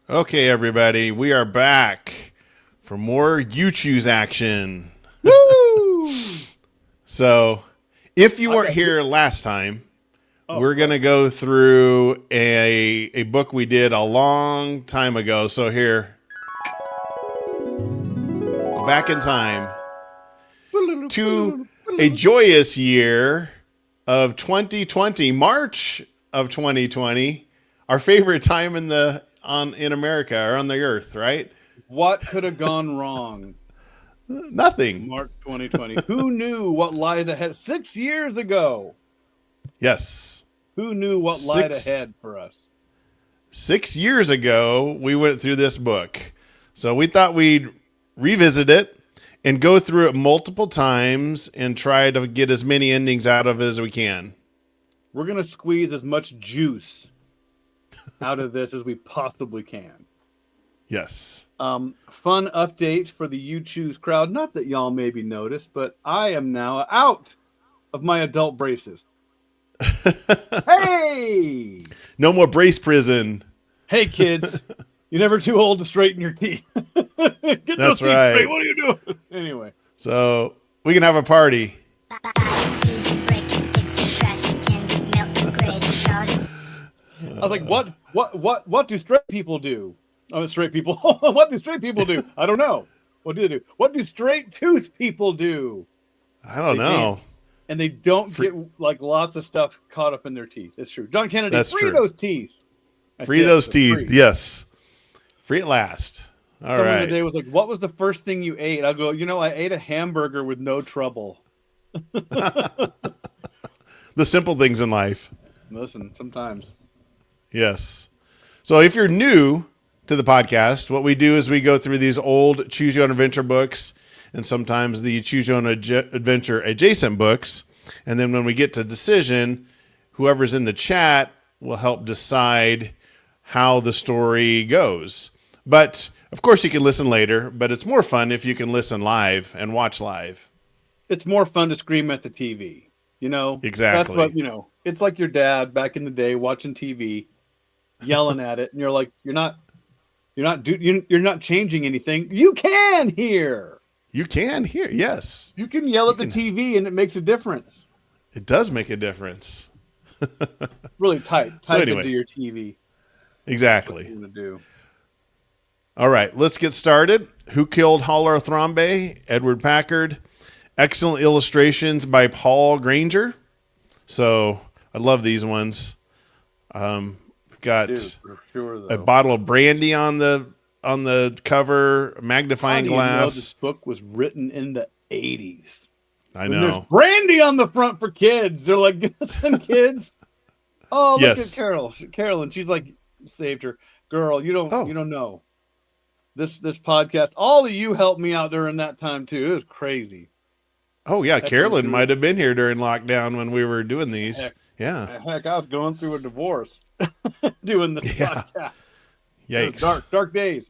Okay, everybody, we are back for more Uchoose action. Woo! So, if you I weren't got here last time, oh we're going what? to go through a book we did a long time ago. So, here, go back in time to a joyous year of 2020, March of 2020, our favorite time in America or on the earth, right? What could have gone wrong? Nothing. March 2020. Who knew what lies ahead 6 years ago? Yes. Who knew what lied Six ahead for us? 6 years ago, we went through this book. So we thought we'd revisit it and go through it multiple times and try to get as many endings out of it as we can. We're gonna squeeze as much juice out of this as we possibly can. Yes. Fun update for the You Choose crowd. Not that y'all maybe noticed, but I am now out of my adult braces. Hey! No more brace prison. Hey kids, you're never too old to straighten your teeth. Get those That's teeth straight. right. What are you doing? Anyway, So we can have a party. I was like, what do straight people do? Oh, straight people. What do straight people do? I don't know. What do they do? What do straight tooth people do? I don't They know. dance. And they don't Free, get like lots of stuff caught up in their teeth. It's true. John Kennedy, that's free true. those teeth. Free those teeth. Yes. Free at last. All Someone right. today was like, "What was the first thing you ate?" I go, I ate a hamburger with no trouble. The simple things in life. Listen, sometimes. Yes. So if you're new to the podcast, what we do is we go through these old Choose Your Own Adventure books and sometimes the Choose Your Own Adventure adjacent books. And then when we get to decision, whoever's in the chat will help decide how the story goes. But of course, you can listen later, but it's more fun if you can listen live and watch live. It's more fun to scream at the TV. That's Exactly. what, it's like your dad back in the day watching TV, yelling at it, and you're like, you're not changing anything. You can hear. You can hear, yes. You can yell You at the can. TV, and it makes a difference. It does make a difference. Really type So anyway, into your TV. exactly. What you want to do? All right, let's get started. Who Killed Hollerthrombe? Edward Packard. Excellent illustrations by Paul Granger. So I love these ones. We've got Dude, for sure, a though. bottle of brandy on the cover, a magnifying How do you know glass. this book was written in the 80s? I When there's know. brandy on the front for kids, they're like, listen, kids. Oh, look Yes. at Carolyn. She's like, saved her. Girl, you Oh. don't know. This podcast, all of you helped me out during that time too. It was crazy. Oh yeah, Heck, Carolyn might have been here during lockdown when we were doing these. Heck, Yeah. I was going through a divorce doing this Yeah. podcast. Yikes. It was dark days.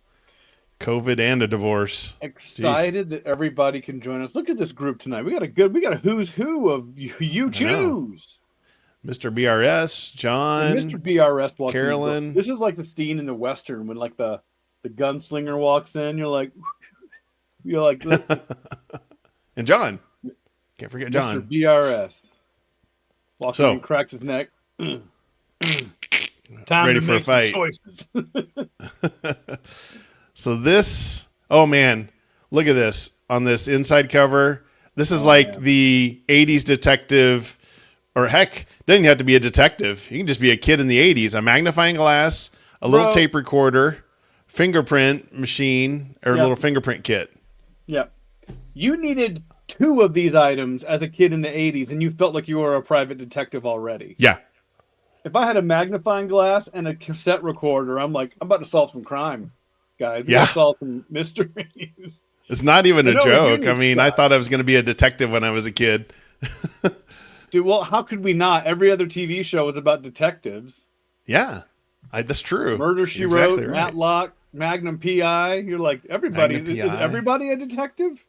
COVID and a divorce. Excited that everybody can join us. Look at this group tonight. We got a who's who of you choose. Mr. BRS, John, And Mr. BRS walks Carolyn. in. This is like the scene in the Western when like the gunslinger walks in. You're like and John. Can't forget John. Mr. BRS walks in and cracks his neck. Time ready to for a make some fight. choices. So this, oh man, look at this on this inside cover. This is like the 80s detective, or heck, doesn't have to be a detective. You can just be a kid in the 80s. A magnifying glass, a little tape recorder, fingerprint machine, or a little fingerprint kit. Yep. You needed 2 of these items as a kid in the 80s, and you felt like you were a private detective already. Yeah. If I had a magnifying glass and a cassette recorder, I'm like, I'm about to solve some crime, guys. We Yeah. gotta solve some mysteries. It's not even a joke. I mean, I Scott. thought I was going to be a detective when I was a kid. Dude, well, how could we not? Every other TV show was about detectives. Yeah, that's true. Murder, She You're Wrote, exactly right. Matlock, Magnum PI. You're like, everybody. Magnum Is PI. everybody a detective?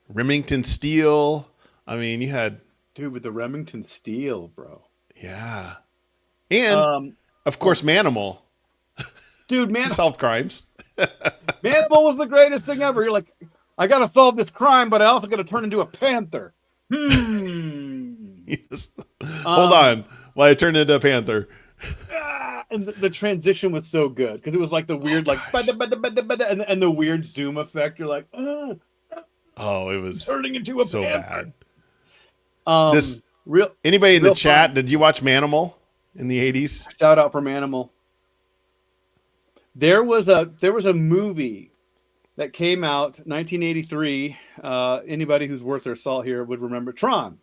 Remington Steele. I mean, you had, Dude, with the Remington Steel, bro. yeah. And, of course, Manimal. Dude, He solved crimes. Manimal was the greatest thing ever. You're like, I got to solve this crime, but I also got to turn into a panther. Yes. Hold on while I turn into a panther. And the transition was so good because it was like the weird, like, and the weird zoom effect. You're like, oh, it was turning into a so panther. bad. This anybody in the chat? Did you watch Manimal in the 80s? Shout out for Manimal. There was a movie that came out 1983. Anybody who's worth their salt here would remember Tron.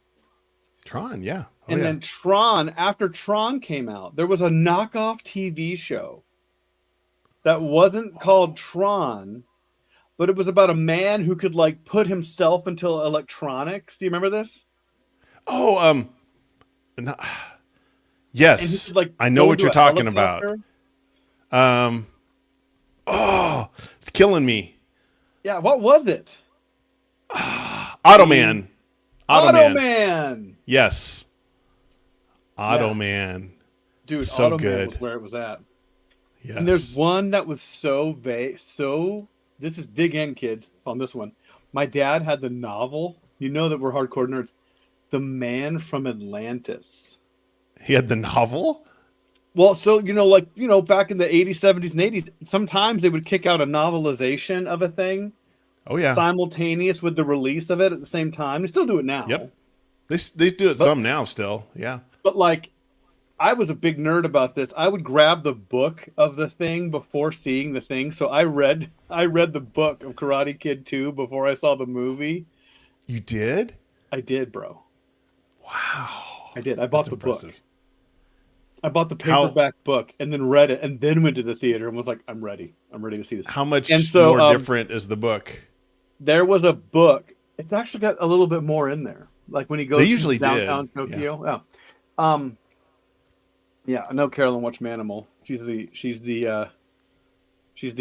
Tron, yeah. And then Tron, after Tron came out, there was a knockoff TV show that wasn't called Tron, but it was about a man who could like put himself into electronics. Do you remember this? Oh, yes. Could, like, I know what you're talking about. Oh, it's killing me. Yeah, what was it? Automan. Automan. Yes. Automan. Dude, so Automan good. was where it was at. Yes. And there's one that was so vague. So this is dig in, kids, on this one. My dad had the novel. You know that we're hardcore nerds. The Man from Atlantis. He had the novel? Well, so, back in the 80s, 70s, and 80s, sometimes they would kick out a novelization of a thing. Oh, yeah. Simultaneous with the release of it at the same time. They still do it now. Yep. They do it some now still. Yeah. But, like, I was a big nerd about this. I would grab the book of the thing before seeing the thing. So I read the book of Karate Kid 2 before I saw the movie. You did? I did, bro. Wow. I did. I bought That's the impressive. book. I bought the paperback book and then read it and then went to the theater and was like, I'm ready. I'm ready to see this. How much more different is the book? There was a book. It's actually got a little bit more in there. Like when he goes to downtown Tokyo. Yeah. Yeah, I know Carolyn watched Manimal. She's the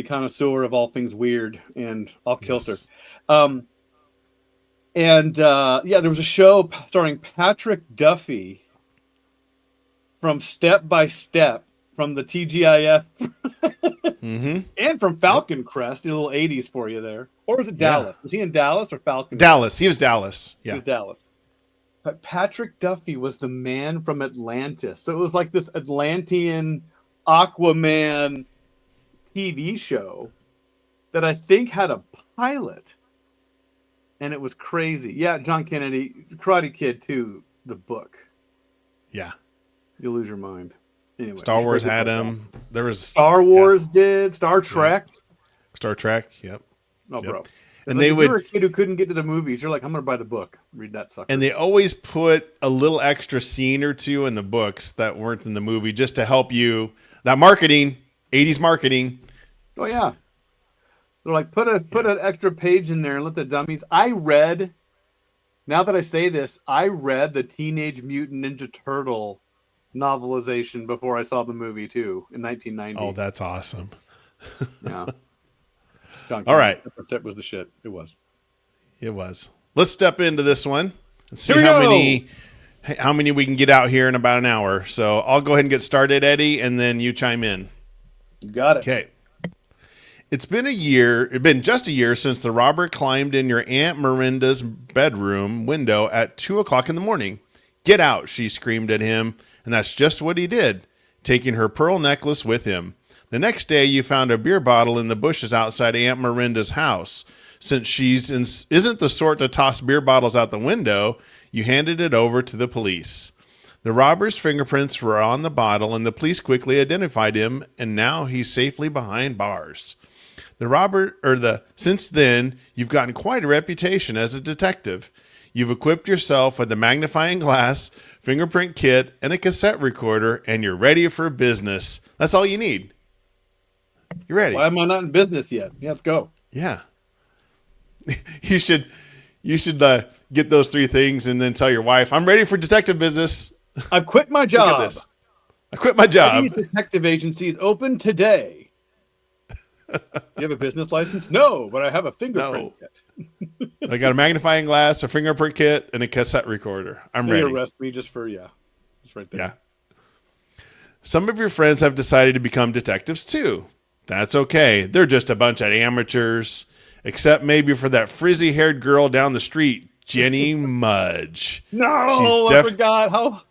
connoisseur of all things weird and off kilter. Yes. There was a show starring Patrick Duffy from Step by Step from the TGIF and from Falcon Crest. A little 80s for you there. Or was it Dallas? Was he in Dallas or Falcon? Dallas. He was Dallas. Yeah. He was Dallas. But Patrick Duffy was the Man from Atlantis. So it was like this Atlantean Aquaman TV show that I think had a pilot. And it was crazy. Yeah, John Kennedy, Karate Kid 2, the book. Yeah. You'll lose your mind. Anyway, Star Wars had him. There was Star Wars did. Star Trek. Yeah. Star Trek. Yep. Oh, bro. And if you're a kid who couldn't get to the movies, you're like, I'm going to buy the book. Read that sucker. And they always put a little extra scene or two in the books that weren't in the movie just to help you. That marketing, 80s marketing. Oh, yeah. They're like, put an extra page in there and let the dummies. Now that I say this, I read the Teenage Mutant Ninja Turtle novelization before I saw the movie, too, in 1990. Oh, that's awesome. Yeah. All right. That was the shit. It was. It was. Let's step into this one and see how many we can get out here in about an hour. So I'll go ahead and get started, Eddie, and then you chime in. You got it. Okay. It's been just a year since the robber climbed in your Aunt Miranda's bedroom window at 2:00 in the morning. Get out, she screamed at him, and that's just what he did, taking her pearl necklace with him. The next day, you found a beer bottle in the bushes outside Aunt Miranda's house. Since isn't the sort to toss beer bottles out the window, you handed it over to the police. The robber's fingerprints were on the bottle, and the police quickly identified him, and now he's safely behind bars. Since then, you've gotten quite a reputation as a detective. You've equipped yourself with a magnifying glass, fingerprint kit, and a cassette recorder, and you're ready for business. That's all you need. You're ready. Why am I not in business yet? Yeah, let's go. Yeah. You should get those three things and then tell your wife, I'm ready for detective business. I've quit my job. Look at this. I quit my job. Eddie's detective agency is open today. You have a business license? No, but I have a fingerprint kit. I got a magnifying glass, a fingerprint kit, and a cassette recorder. I'm ready. Arrest me just right there. Yeah. Some of your friends have decided to become detectives too. That's okay. They're just a bunch of amateurs, except maybe for that frizzy-haired girl down the street, Jenny Mudge. No, I forgot how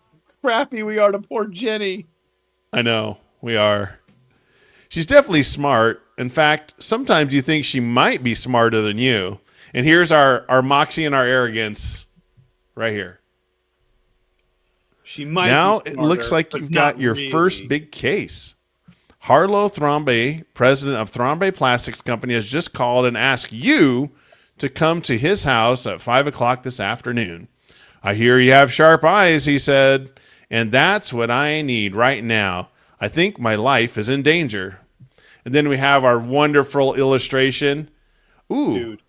crappy we are to poor Jenny. I know, we are. She's definitely smart. In fact, sometimes you think she might be smarter than you. And here's our moxie and our arrogance right here. She might now be smarter, it looks like you've got your first big case. Harlow Thrombay, president of Thrombay Plastics Company, has just called and asked you to come to his house at 5 o'clock this afternoon. I hear you have sharp eyes, he said, and that's what I need right now. I think my life is in danger. And then we have our wonderful illustration. Ooh, dude.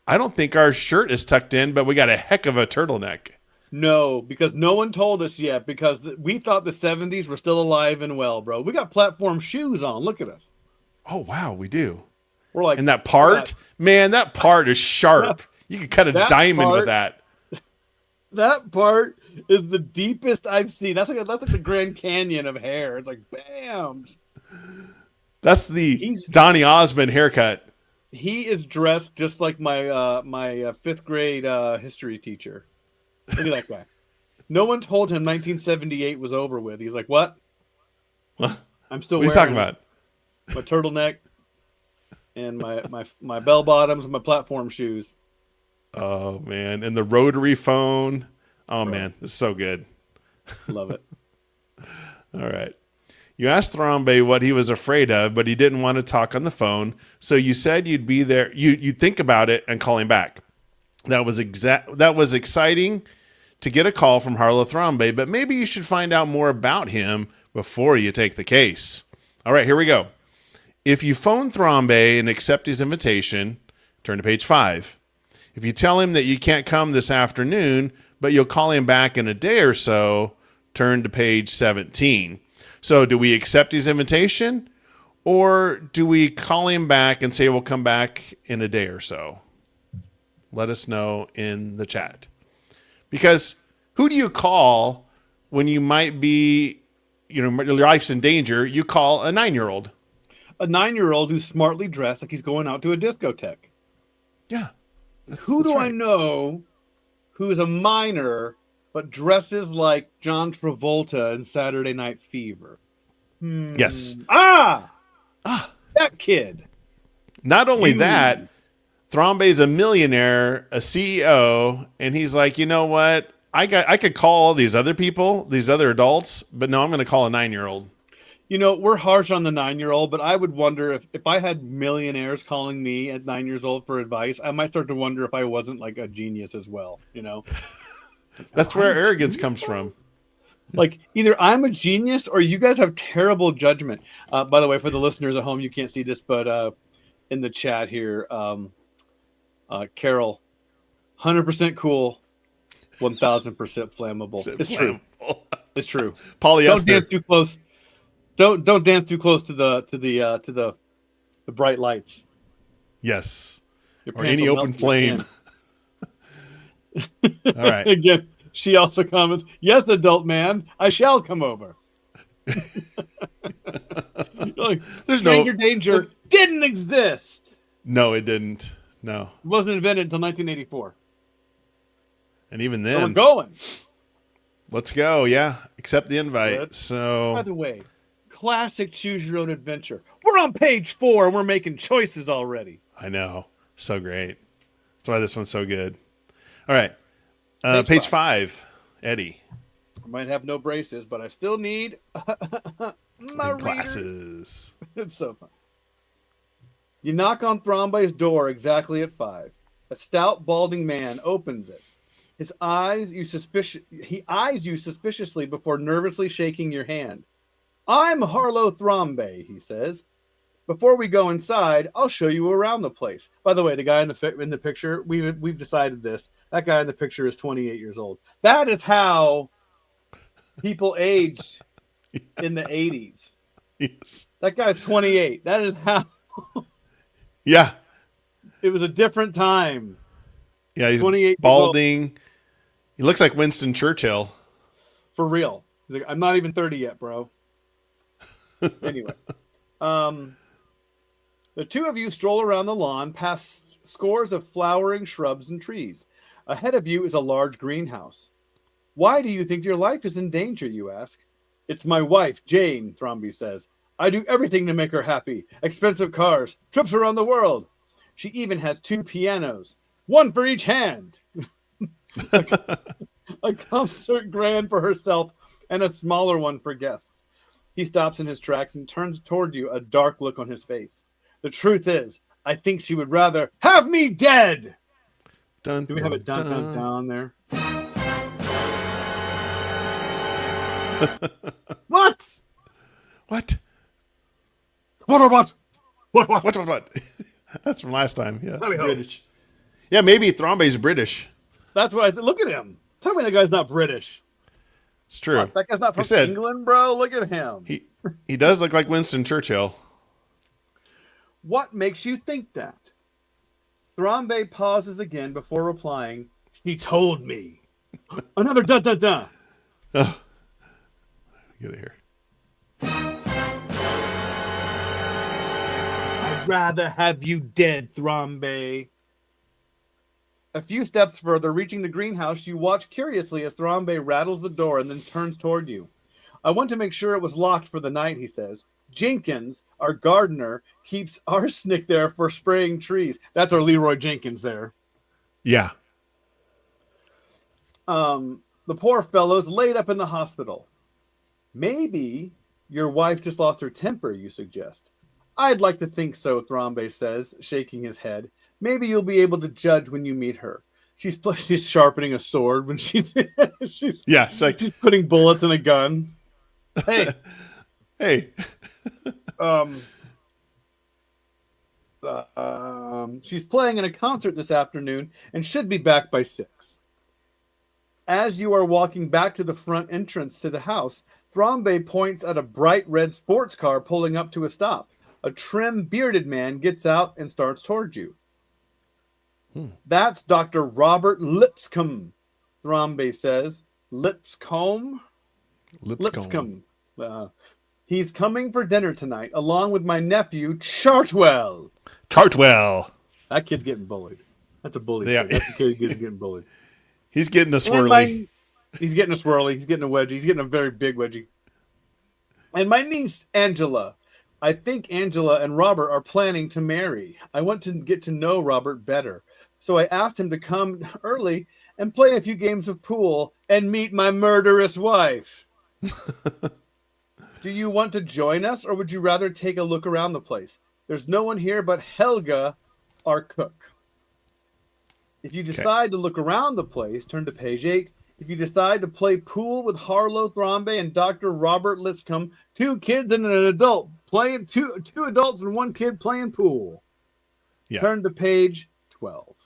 I don't think our shirt is tucked in, but we got a heck of a turtleneck. No, because no one told us yet, because we thought the 70s were still alive and well, bro. We got platform shoes on. Look at us. Oh, wow, we do. We're like, and that part, man, that part is sharp. You could cut a diamond with that. That part is the deepest I've seen. That's like the Grand Canyon of hair. It's like, bam. That's the Donny Osmond haircut. He is dressed just like my fifth grade history teacher. Look at that guy. No one told him 1978 was over with. He's like, what? What? I'm still what are you talking about? My turtleneck and my bell bottoms and my platform shoes. Oh, man. And the rotary phone. Oh, man. It's so good. Love it. All right. You asked Thrombay what he was afraid of, but he didn't want to talk on the phone. So you said you'd be there. You'd think about it and call him back. That was exciting to get a call from Harlow Thrombay, but maybe you should find out more about him before you take the case. All right, here we go. If you phone Thrombay and accept his invitation, turn to page 5. If you tell him that you can't come this afternoon, but you'll call him back in a day or so, turn to page 17. So do we accept his invitation, or do we call him back and say we'll come back in a day or so? Let us know in the chat. Because who do you call when you might be, your life's in danger? You call a 9-year-old. A 9-year-old who's smartly dressed like he's going out to a discotheque. Yeah. Who do I know who's a minor but dresses like John Travolta in Saturday Night Fever? Yes. That kid. Not only that, Thrombay's a millionaire, a CEO, and he's like, you know what? I could call all these other people, these other adults, but no, I'm going to call a 9-year-old. We're harsh on the 9-year-old, but I would wonder if I had millionaires calling me at 9 years old for advice, I might start to wonder if I wasn't like a genius as well, That's where arrogance comes from. Like, either I'm a genius or you guys have terrible judgment. By the way, for the listeners at home, you can't see this, but in the chat here, Carol, 100% cool, 1,000% flammable. It's true. It's true. Polyester. Don't dance too close. Don't dance too close to the bright lights. Yes. Or any open flame. All right. Again, she also comments, yes, adult man, I shall come over. Like, there's danger didn't exist. No, it didn't. No. It wasn't invented until 1984. And even then. So we're going. Let's go. Yeah. Accept the invite. Good. So. By the way, classic choose your own adventure. We're on page 4 and we're making choices already. I know. So great. That's why this one's so good. All right. Page 5. Eddie. I might have no braces, but I still need my glasses. It's so fun. You knock on Thrombay's door exactly at 5. A stout, balding man opens it. He eyes you suspiciously before nervously shaking your hand. I'm Harlow Thrombay, he says. Before we go inside, I'll show you around the place. By the way, the guy in the picture, we've decided this. That guy in the picture is 28 years old. That is how people aged in the 80s. Yes. That guy's 28. That is how. Yeah. It was a different time. Yeah, he's 28 balding. He looks like Winston Churchill. For real. He's like, I'm not even 30 yet, bro. Anyway. The two of you stroll around the lawn past scores of flowering shrubs and trees. Ahead of you is a large greenhouse. Why do you think your life is in danger, you ask? It's my wife, Jane, Thromby says. I do everything to make her happy. Expensive cars, trips around the world. She even has 2 pianos, one for each hand. A concert grand for herself and a smaller one for guests. He stops in his tracks and turns toward you, a dark look on his face. The truth is, I think she would rather have me dead. Dun, Do we have a dun dun, dun dun there? What? What? What? What? That's from last time. Yeah, Let me hope. British. Yeah, maybe Thromby's British. That's what look at him. Tell me that guy's not British. It's true. What, that guy's not I from said- England, bro. Look at him. He does look like Winston Churchill. What makes you think that? Thrombey pauses again before replying. She told me. Another dun dun dun. Oh. Get it here. I'd rather have you dead, Thrombey. A few steps further, reaching the greenhouse, you watch curiously as Thrombey rattles the door and then turns toward you. I want to make sure it was locked for the night, he says. Jenkins, our gardener, keeps arsenic there for spraying trees. That's our Leroy Jenkins there. Yeah. The poor fellow's laid up in the hospital. Maybe your wife just lost her temper, you suggest. I'd like to think so, Thrombey says, shaking his head. Maybe you'll be able to judge when you meet her. She's sharpening a sword when she's she's putting bullets in a gun. Hey. Hey. She's playing in a concert this afternoon and should be back by 6. As you are walking back to the front entrance to the house, Thrombey points at a bright red sports car pulling up to a stop. A trim, bearded man gets out and starts towards you. That's Dr. Robert Lipscomb, Thrombey says. Lipscomb? Lipscomb. He's coming for dinner tonight, along with my nephew, Chartwell. Chartwell. That kid's getting bullied. That's a bully. Yeah. Kid. That's a kid who's getting bullied. He's getting a swirly. He's getting a swirly. He's getting a wedgie. He's getting a very big wedgie. And my niece, Angela. I think Angela and Robert are planning to marry. I want to get to know Robert better. So I asked him to come early and play a few games of pool and meet my murderous wife. Do you want to join us, or would you rather take a look around the place? There's no one here but Helga, our cook. If you decide to look around the place, turn to page 8. If you decide to play pool with Harlow Thrombey and Dr. Robert Lipscomb, 2 kids and an adult playing two adults and 1 kid playing pool. Yeah. Turn to page 12.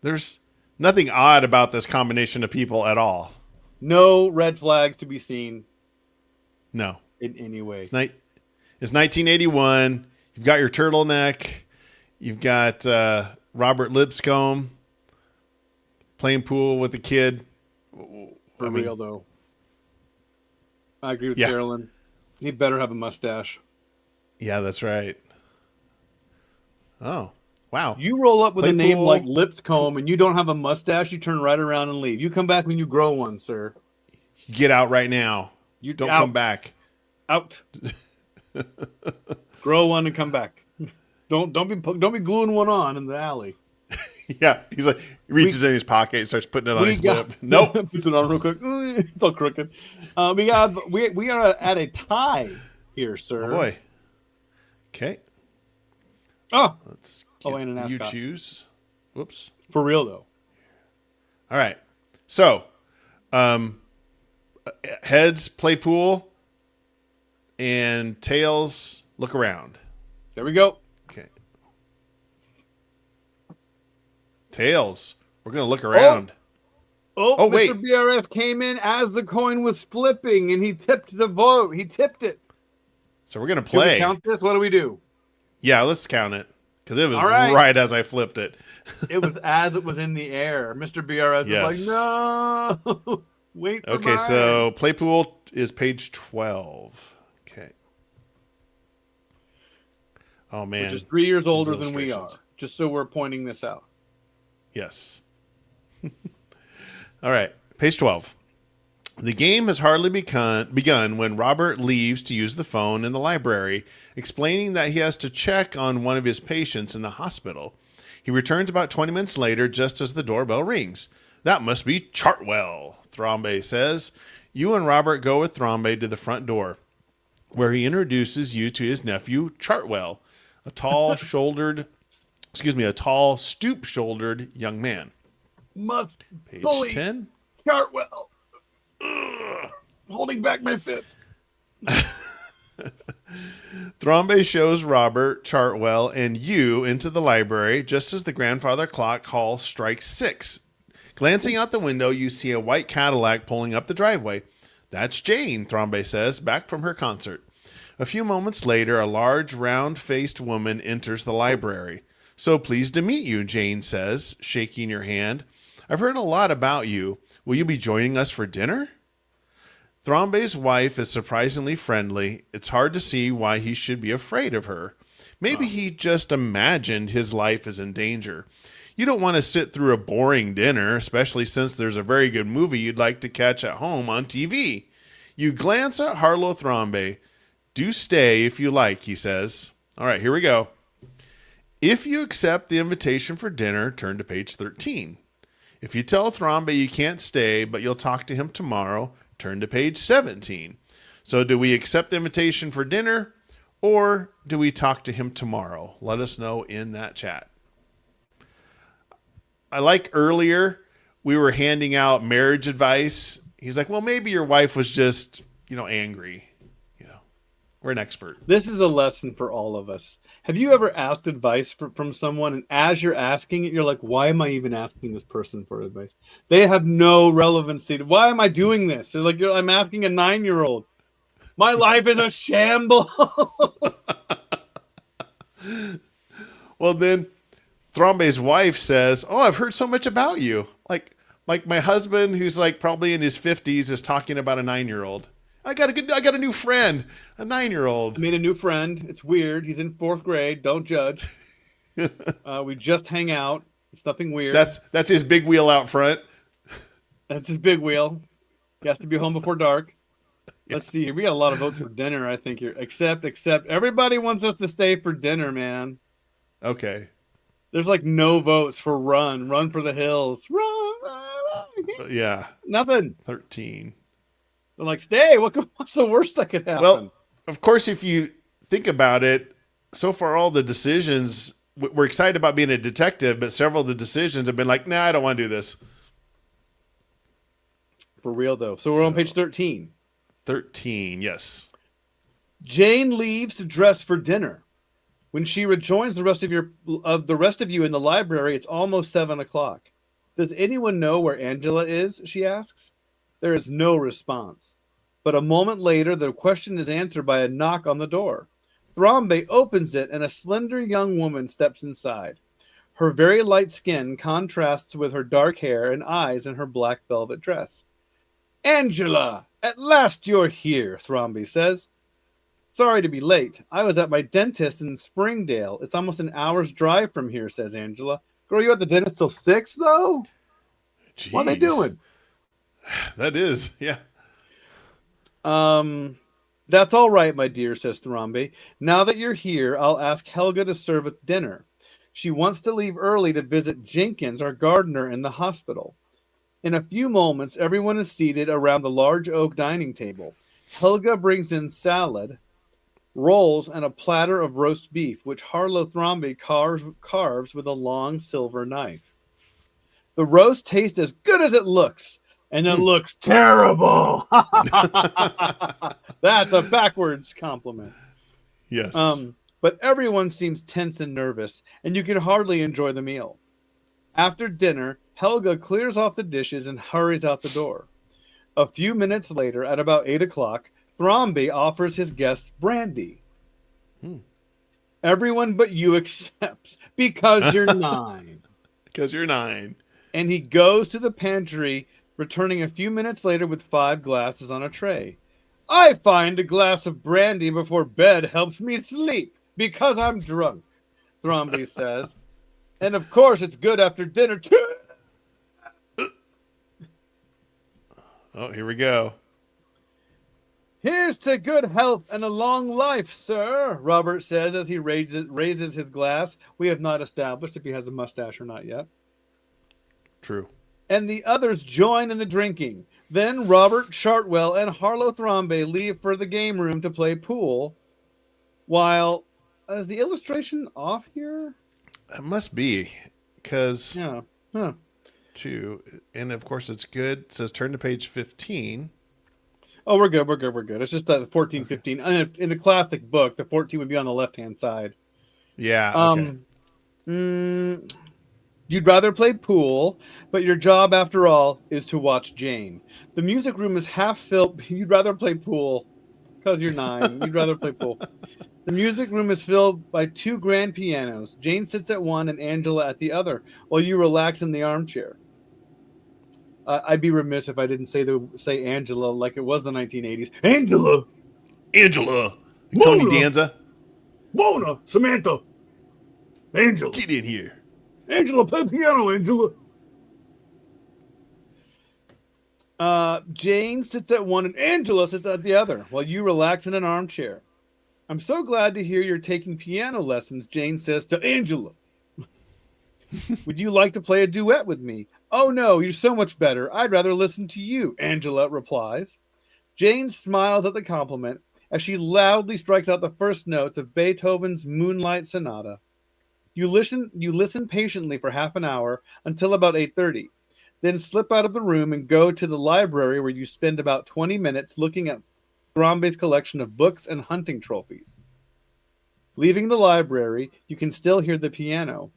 There's nothing odd about this combination of people at all. No red flags to be seen. No. In any way. It's 1981. You've got your turtleneck. You've got Robert Lipscomb playing pool with the kid. For real, though. I agree with Carolyn. He better have a mustache. Yeah, that's right. Oh, wow. You roll up with Play a name pool. like Lipscomb and you don't have a mustache, you turn right around and leave. You come back when you grow one, sir. Get out right now. You Don't out. come back. Out. Grow one and come back. Don't be gluing one on in the alley. Yeah, he's like, he reaches in his pocket and starts putting it on his lip. Nope. Puts it on real quick. It's all crooked. We are at a tie here, sir. Oh boy. Okay. Oh, Let's and an get ascot. Uchoose. Whoops. For real though. All right. So, heads play pool, and tails look around. There we go. Okay. Tails. We're gonna look around. Oh, wait. Mr. BRS came in as the coin was flipping, and he tipped the vote. He tipped it. So we're gonna Do play. we count this? What do we do? Yeah, let's count it because it was All right. right as I flipped it. It was as it was in the air. Mr. BRS was like, no. Wait for Okay, mine. so play pool is page 12. Okay. Oh man, which is 3 years these older than we illustrations. are. Just so we're pointing this out. Yes. All right, page 12. The game has hardly begun when Robert leaves to use the phone in the library, explaining that he has to check on one of his patients in the hospital. He returns about 20 minutes later just as the doorbell rings. That must be Chartwell, Thrombey says. You and Robert go with Thrombey to the front door, where he introduces you to his nephew, Chartwell, a tall, stoop-shouldered young man. Must Page bully 10. Chartwell. Holding back my fist. Thrombey shows Robert, Chartwell, and you into the library just as the grandfather clock hall strikes 6. Glancing out the window, you see a white Cadillac pulling up the driveway. That's Jane, Thrombey says, back from her concert. A few moments later, a large, round-faced woman enters the library. So pleased to meet you, Jane says, shaking your hand. I've heard a lot about you. Will you be joining us for dinner? Thrombey's wife is surprisingly friendly. It's hard to see why he should be afraid of her. Maybe he just imagined his life is in danger. You don't want to sit through a boring dinner, especially since there's a very good movie you'd like to catch at home on TV. You glance at Harlow Thrombey. Do stay if you like, he says. All right, here we go. If you accept the invitation for dinner, turn to page 13. If you tell Thrombey you can't stay, but you'll talk to him tomorrow, turn to page 17. So do we accept the invitation for dinner, or do we talk to him tomorrow? Let us know in that chat. I like earlier we were handing out marriage advice. He's like, well, maybe your wife was just, angry. We're an expert. This is a lesson for all of us. Have you ever asked advice from someone, and as you're asking it, you're like, why am I even asking this person for advice? They have no relevancy. Why am I doing this? They're like, I'm asking a 9-year-old. My life is a shambles. Well, then Thrombey's wife says, oh, I've heard so much about you. Like my husband, who's like probably in his 50s, is talking about a 9-year-old. I got a new friend, a 9-year-old. I made a new friend. It's weird. He's in 4th grade. Don't judge. We just hang out. It's nothing weird. That's his big wheel out front. That's his big wheel. He has to be home before dark. Yeah. Let's see here. We got a lot of votes for dinner, I think here. Except everybody wants us to stay for dinner, man. Okay. There's like no votes for run for the hills. Run. Yeah. Nothing. 13. They're like, stay. What's the worst that could happen? Well, of course, if you think about it, so far all the decisions, we're excited about being a detective, but several of the decisions have been like, nah, I don't want to do this. For real, though. So we're on page 13. 13, yes. Jane leaves to dress for dinner. When she rejoins the rest of you in the library, it's almost 7 o'clock. Does anyone know where Angela is? She asks. There is no response. But a moment later, the question is answered by a knock on the door. Thrombey opens it, and a slender young woman steps inside. Her very light skin contrasts with her dark hair and eyes in her black velvet dress. Angela, at last you're here, Thrombey says. Sorry to be late. I was at my dentist in Springdale. It's almost an hour's drive from here, says Angela. Girl, you at the dentist till 6, though? Jeez. What are they doing? That is, yeah. That's all right, my dear, says Thrombey. Now that you're here, I'll ask Helga to serve us dinner. She wants to leave early to visit Jenkins, our gardener, in the hospital. In a few moments, everyone is seated around the large oak dining table. Helga brings in salad, rolls, and a platter of roast beef, which Harlow Thrombey carves with a long silver knife. The roast tastes as good as it looks. And it looks terrible. That's a backwards compliment. Yes. But everyone seems tense and nervous, and you can hardly enjoy the meal. After dinner, Helga clears off the dishes and hurries out the door. A few minutes later, at about 8 o'clock, Thrombey offers his guests brandy. Everyone but you accepts, because you're 9. Because you're 9. And he goes to the pantry, returning a few minutes later with 5 glasses on a tray. I find a glass of brandy before bed helps me sleep, Because I'm drunk, Thrombey says. And of course it's good after dinner too. Oh, here we go. Here's to good health and a long life, sir, Robert says as he raises his glass. We have not established if he has a mustache or not yet. True. And the others join in the drinking. Then Robert Chartwell and Harlow Thrombey leave for the game room to play pool. While, is the illustration off here? It must be, because Yeah. Huh. and of course it's good. It says turn to page 15. Oh, we're good. It's just that the 14, 15. In a classic book, the 14 would be on the left-hand side. Yeah. Okay. You'd rather play pool, but your job, after all, is to watch Jane. The music room is half filled. You'd rather play pool because you're 9. You'd rather play pool. The music room is filled by 2 grand pianos. Jane sits at one and Angela at the other, while you relax in the armchair. I'd be remiss if I didn't say Angela like it was the 1980s. Angela! Tony Danza. Mona! Samantha! Angela! Get in here. Angela, play piano, Angela! Jane sits at one and Angela sits at the other, while you relax in an armchair. I'm so glad to hear you're taking piano lessons, Jane says to Angela. Would you like to play a duet with me? Oh no, you're so much better. I'd rather listen to you, Angela replies. Jane smiles at the compliment as she loudly strikes out the first notes of Beethoven's Moonlight Sonata. You listen patiently for half an hour until about 8:30. Then slip out of the room and go to the library where you spend about 20 minutes looking at Thrombey's collection of books and hunting trophies. Leaving the library, you can still hear the piano.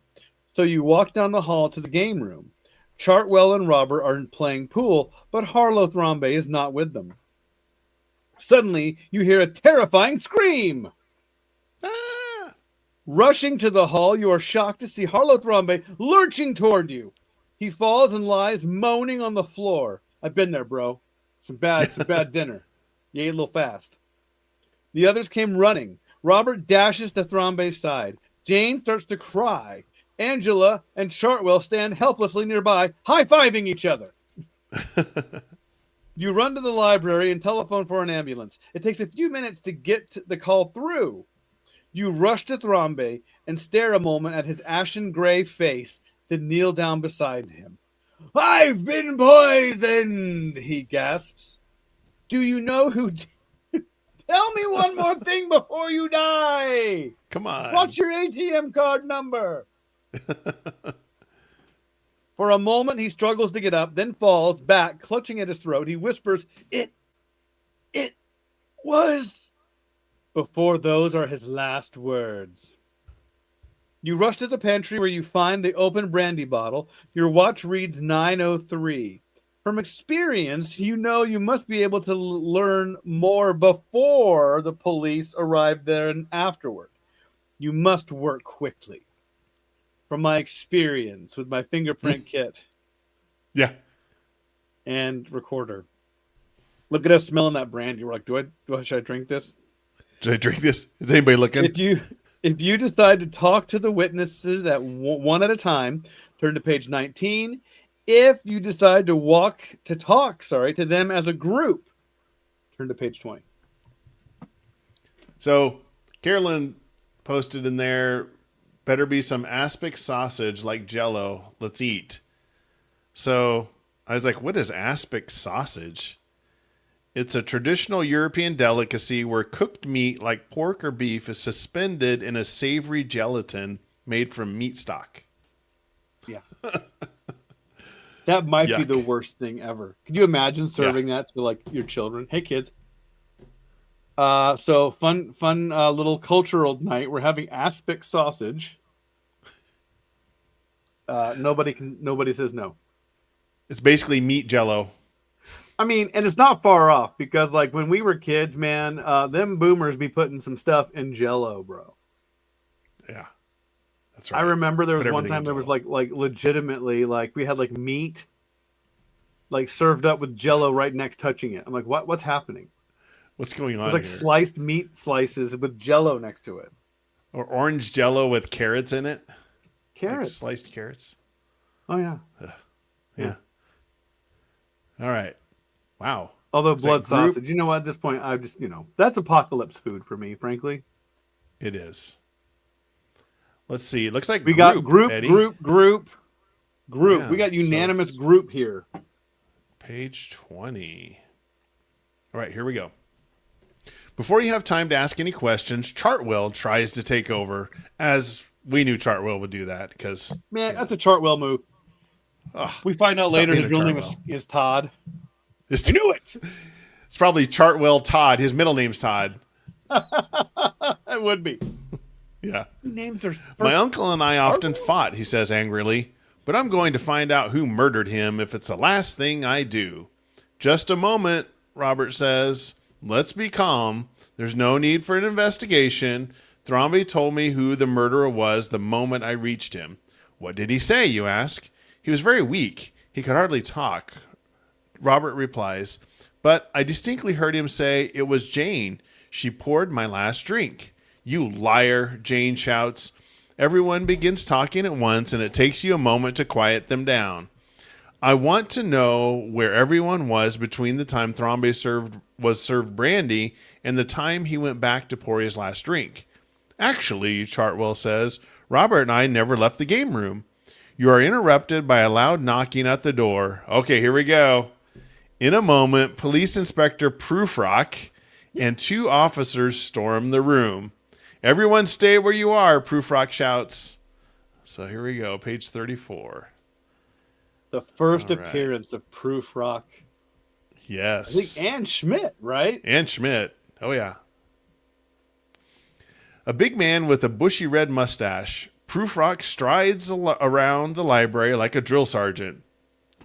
So you walk down the hall to the game room. Chartwell and Robert are playing pool, but Harlow Thrombey is not with them. Suddenly, you hear a terrifying scream. Ah! Rushing to the hall, you are shocked to see Harlow Thrombey lurching toward you. He falls and lies moaning on the floor. I've been there, bro. Some bad dinner. You ate a little fast. The others came running. Robert dashes to Thrombey's side. Jane starts to cry. Angela and Chartwell stand helplessly nearby, high-fiving each other. You run to the library and telephone for an ambulance. It takes a few minutes to get the call through. You rush to Thrombey and stare a moment at his ashen gray face, then kneel down beside him. I've been poisoned, he gasps. Do you know who... Tell me one more thing before you die. Come on. What's your ATM card number? For a moment, he struggles to get up, then falls back, clutching at his throat. He whispers, It was... Before those are his last words. You rush to the pantry where you find the open brandy bottle. Your watch reads 9:03. From experience, you know you must be able to learn more before the police arrive there and afterward. You must work quickly. From my experience with my fingerprint kit. Yeah. And recorder. Look at us smelling that brandy. We're like, should I drink this? Should I drink this? Is anybody looking? If you decide to talk to the witnesses at one at a time, turn to page 19. If you decide to talk to them as a group, turn to page 20. So Carolyn posted in there, better be some aspic sausage like Jell-O. Let's eat. So I was like, what is aspic sausage? It's a traditional European delicacy where cooked meat like pork or beef is suspended in a savory gelatin made from meat stock. Yeah. That might Yuck. be the worst thing ever. Could you imagine serving that to like your children? Hey kids. So fun little cultural night. We're having aspic sausage. Nobody says no. It's basically meat Jell-O. I mean, and it's not far off because like when we were kids, man, them boomers be putting some stuff in Jell-O, bro. Yeah. That's right. I remember there was one time there was like legitimately like we had like meat like served up with Jell-O right next touching it. I'm like, what's happening? What's going on? It was like here? Sliced meat slices with Jell-O next to it. Or orange Jello with carrots in it. Carrots. Like sliced carrots. Oh yeah. Yeah. All right. Wow. Although Is that blood group? sausage, you know what? At this point, I just, that's apocalypse food for me, frankly. It is. Let's see. It looks like We got group, Eddie. group. Yeah, We got unanimous so group here. page 20. All right, here we go. Before you have time to ask any questions, Chartwell tries to take over, as we knew Chartwell would do that because Man, that's a Chartwell move. We find out later his real name is Todd. I knew it. It's probably Chartwell Todd. His middle name's Todd. It would be. Yeah. Names are My uncle and I often fought, he says angrily, but I'm going to find out who murdered him if it's the last thing I do. Just a moment, Robert says. Let's be calm. There's no need for an investigation. Thrombey told me who the murderer was the moment I reached him. What did he say, you ask? He was very weak. He could hardly talk. Robert replies, but I distinctly heard him say it was Jane. She poured my last drink. You liar, Jane shouts. Everyone begins talking at once, and it takes you a moment to quiet them down. I want to know where everyone was between the time Thrombey was served brandy and the time he went back to pour his last drink. Actually, Chartwell says, Robert and I never left the game room. You are interrupted by a loud knocking at the door. Okay, here we go. In a moment, Police Inspector Prufrock and 2 officers storm the room. Everyone stay where you are, Prufrock shouts. So here we go, page 34. The first appearance of Prufrock. Yes. I think Ann Schmidt, right? Ann Schmidt. Oh, yeah. A big man with a bushy red mustache, Prufrock strides around the library like a drill sergeant.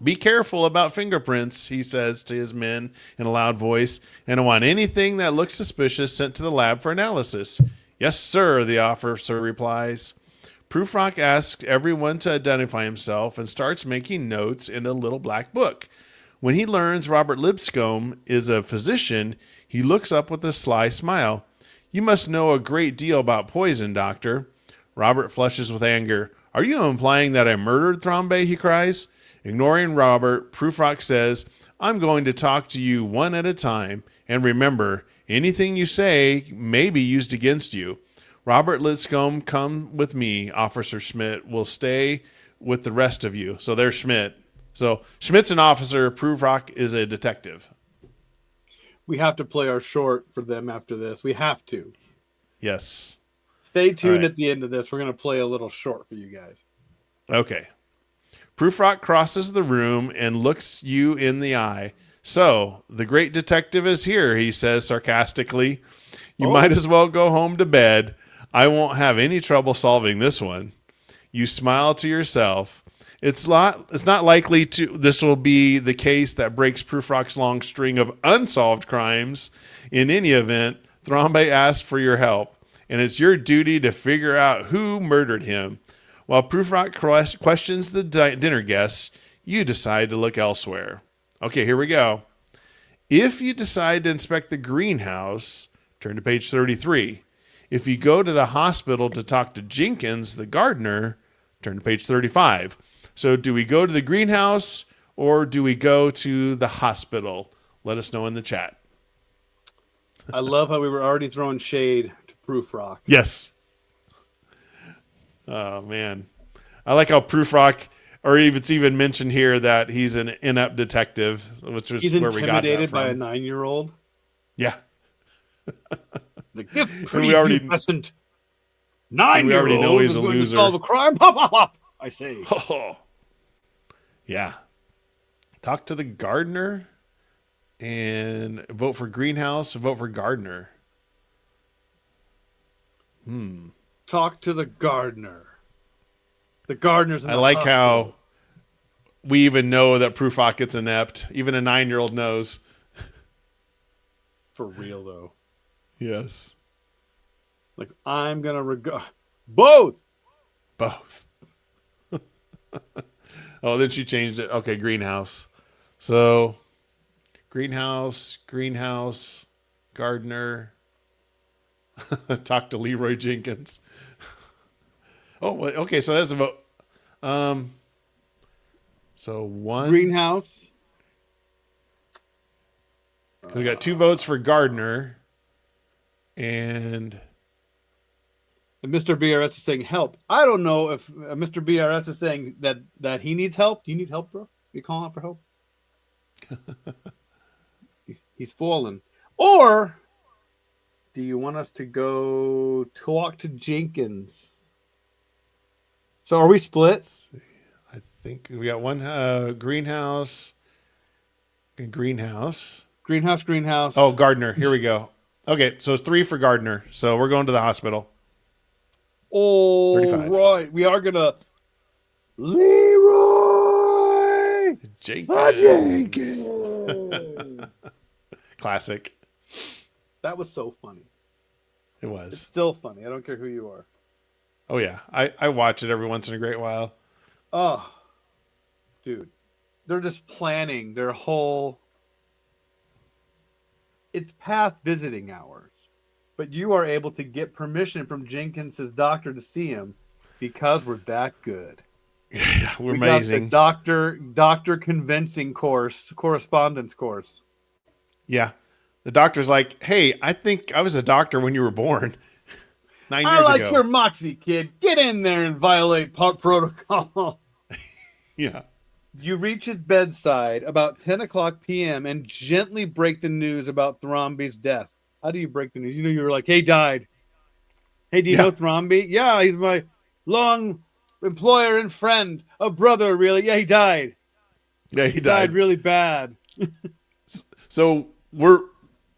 Be careful about fingerprints, he says to his men in a loud voice, and I want anything that looks suspicious sent to the lab for analysis. Yes, sir, the officer replies. Prufrock asks everyone to identify himself and starts making notes in a little black book. When he learns Robert Lipscomb is a physician, he looks up with a sly smile. You must know a great deal about poison, doctor. Robert flushes with anger. Are you implying that I murdered Thrombey? He cries. Ignoring Robert, Prufrock says, I'm going to talk to you one at a time, and remember, anything you say may be used against you. Robert Lipscomb, come with me. Officer Schmidt will stay with the rest of you. So there's Schmidt. So Schmidt's an officer. Prufrock is a detective. We have to play our short for them after this. We have to. Yes. Stay tuned at the end of this. We're going to play a little short for you guys. Okay. Prufrock crosses the room and looks you in the eye. So, the great detective is here, he says sarcastically. You might as well go home to bed. I won't have any trouble solving this one. You smile to yourself. It's not likely this will be the case that breaks Prufrock's long string of unsolved crimes. In any event, Thrombey asked for your help, and it's your duty to figure out who murdered him. While Prufrock questions the dinner guests, you decide to look elsewhere. Okay, here we go. If you decide to inspect the greenhouse, turn to page 33. If you go to the hospital to talk to Jenkins, the gardener, turn to page 35. So do we go to the greenhouse or do we go to the hospital? Let us know in the chat. I love how we were already throwing shade to Prufrock. Yes. Oh, man. I like how Prufrock, or it's even mentioned here that he's an inept detective, which was where we got that from. He's intimidated by a 9-year-old? Yeah. Like, this pretty pubescent 9-year-old we already know he's is a going loser. to solve a crime? Hop, hop, hop, I say. Oh. Yeah. Talk to the gardener and vote for greenhouse, vote for gardener. Talk to the gardener. The gardener's in the I like hospital. how we even know that Prufrock gets inept. Even a 9-year-old knows. For real, though. Yes. Like, I'm going to regard... Both! Oh, then she changed it. Okay, greenhouse. So, greenhouse, gardener. Talk to Leroy Jenkins. Oh, okay. So that's a vote. Um, so one. Greenhouse. We got 2 votes for Gardner, and And Mr. BRS is saying help. I don't know if Mr. BRS is saying that he needs help. Do you need help, bro? You calling out for help? He's fallen. Or do you want us to go talk to Jenkins? So are we split? let's see. I think we got one greenhouse and greenhouse. Greenhouse. Oh, Gardner. Here we go. Okay, so it's 3 for Gardner. So we're going to the hospital. All 35. right. We are going to Leroy Jenkins. Jenkins. Classic. That was so funny. It It's was. still funny. I don't care who you are. Oh, yeah. I watch it every once in a great while. Oh, dude. They're just planning their whole. It's past visiting hours, but you are able to get permission from Jenkins's doctor to see him because we're that good. Yeah, we're We amazing. got the doctor convincing correspondence course. Yeah. The doctor's like, hey, I think I was a doctor when you were born 9 I years like ago. your moxie, kid. Get in there and violate protocol. Yeah. You reach his bedside about 10 o'clock p.m. and gently break the news about Thromby's death. How do you break the news? You were like, hey, died. Hey, do you know Thromby? Yeah, he's my long employer and friend. A brother, really. Yeah, he died. Yeah, he died. Really bad. So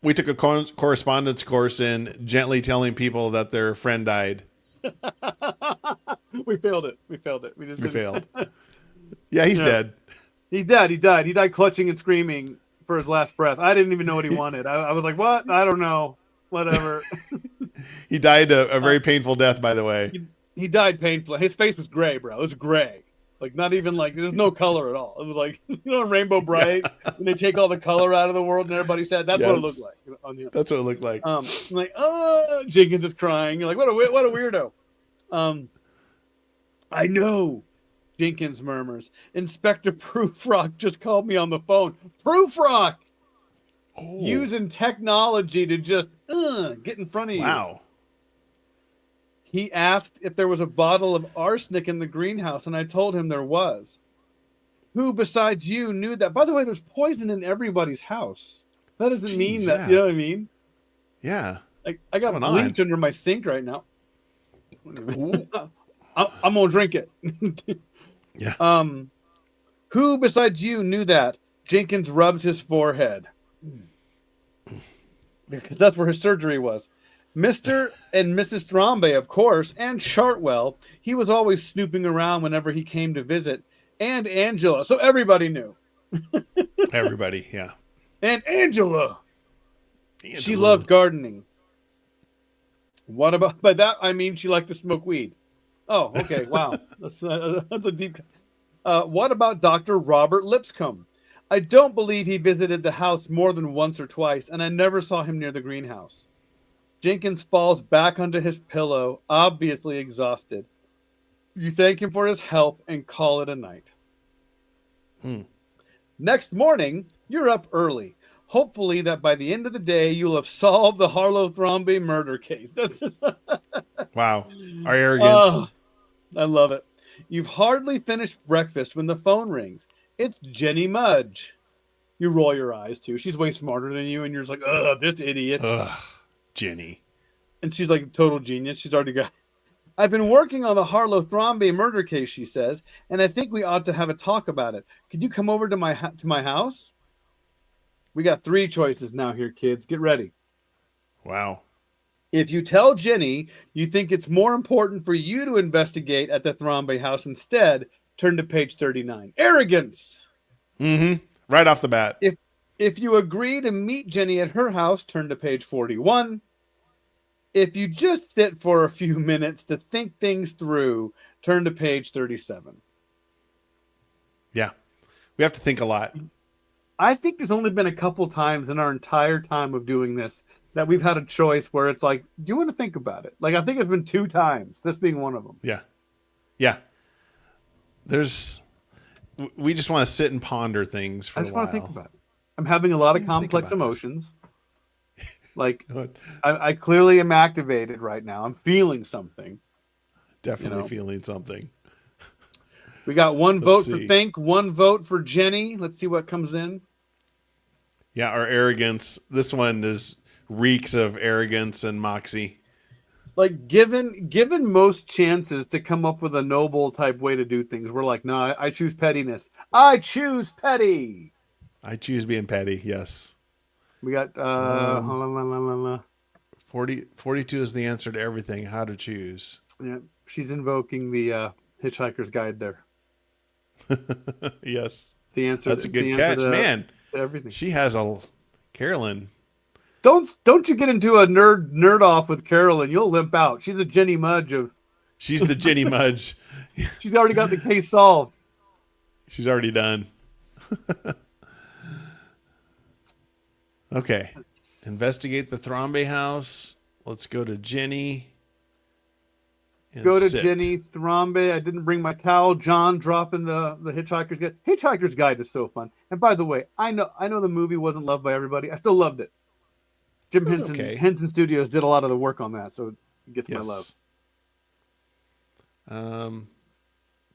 we took a correspondence course in gently telling people that their friend died. We failed it. We failed. Yeah, he's dead. He's dead. He died. He died clutching and screaming for his last breath. I didn't even know what he wanted. I was like, what? I don't know. Whatever. He died a very painful death, by the way. He died painfully. His face was gray, bro. It was gray. Like, not even like, there's no color at all. It was like, Rainbow Bright, when they take all the color out of the world and everybody said, that's what it looked like. On here. That's what it looked like. I'm like, oh, Jenkins is crying. You're like, what a weirdo. I know, Jenkins murmurs. Inspector Proofrock just called me on the phone. Proofrock! Using technology to just get in front of you. Wow. He asked if there was a bottle of arsenic in the greenhouse, and I told him there was. Who besides you knew that? By the way, there's poison in everybody's house. That doesn't mean that, you know what I mean? Yeah. Like, I got bleach under my sink right now. I'm gonna drink it. Yeah. Who besides you knew that? Jenkins rubs his forehead. That's where his surgery was. Mr. and Mrs. Thromby, of course, and Chartwell. He was always snooping around whenever he came to visit. And Angela. So everybody knew. Everybody, yeah. And Angela. She loved gardening. What about, by that I mean she liked to smoke weed. Oh, okay. Wow. That's a deep. What about Dr. Robert Lipscomb? I don't believe he visited the house more than once or twice, and I never saw him near the greenhouse. Jenkins falls back onto his pillow, obviously exhausted. You thank him for his help and call it a night. Next morning, you're up early. Hopefully that by the end of the day, you'll have solved the Harlow Thromby murder case. Wow. Our arrogance. I love it. You've hardly finished breakfast when the phone rings. It's Jenny Mudge. You roll your eyes, too. She's way smarter than you, and you're just like, ugh, this idiot. Ugh, Jenny. And she's like a total genius. She's already got... I've been working on the Harlow Thromby murder case, she says, and I think we ought to have a talk about it. Could you come over to my house? We got 3 choices now here, kids. Get ready. Wow. If you tell Jenny you think it's more important for you to investigate at the Thromby house instead, turn to page 39. Arrogance. Mm-hmm. Right off the bat. If you agree to meet Jenny at her house, turn to page 41. If you just sit for a few minutes to think things through, turn to page 37. Yeah. We have to think a lot. I think there's only been a couple times in our entire time of doing this that we've had a choice where it's like, do you want to think about it? Like, I think it's been 2 times, this being one of them. Yeah. Yeah. We just want to sit and ponder things for I a just want to think while. about it. I'm having a lot of complex emotions. Like, This. I clearly am activated right now. I'm feeling something. Definitely feeling something. We got 1 Let's vote see. for Think, 1 vote for Jenny. Let's see what comes in. Yeah, our arrogance. This one reeks of arrogance and moxie. Like, given most chances to come up with a noble type way to do things, we're like, no, I choose pettiness. I choose petty. I choose being petty. Yes. We got 42 is the answer to everything. How to choose. Yeah, she's invoking the Hitchhiker's Guide there. Yes. It's the answer. That's a good catch, man. To everything. She has a Carolyn. Don't you get into a nerd off with Carolyn? You'll limp out. She's the Jenny Mudge of. She's the Jenny Mudge. She's already got the case solved. She's already done. Okay. Investigate the Thrombey house. Let's go to Jenny. Go to Jenny Thrombey. I didn't bring my towel. John dropping the Hitchhiker's Guide. Hitchhiker's Guide is so fun. And by the way, I know the movie wasn't loved by everybody. I still loved it. Jim Henson Studios did a lot of the work on that, so it gets my love.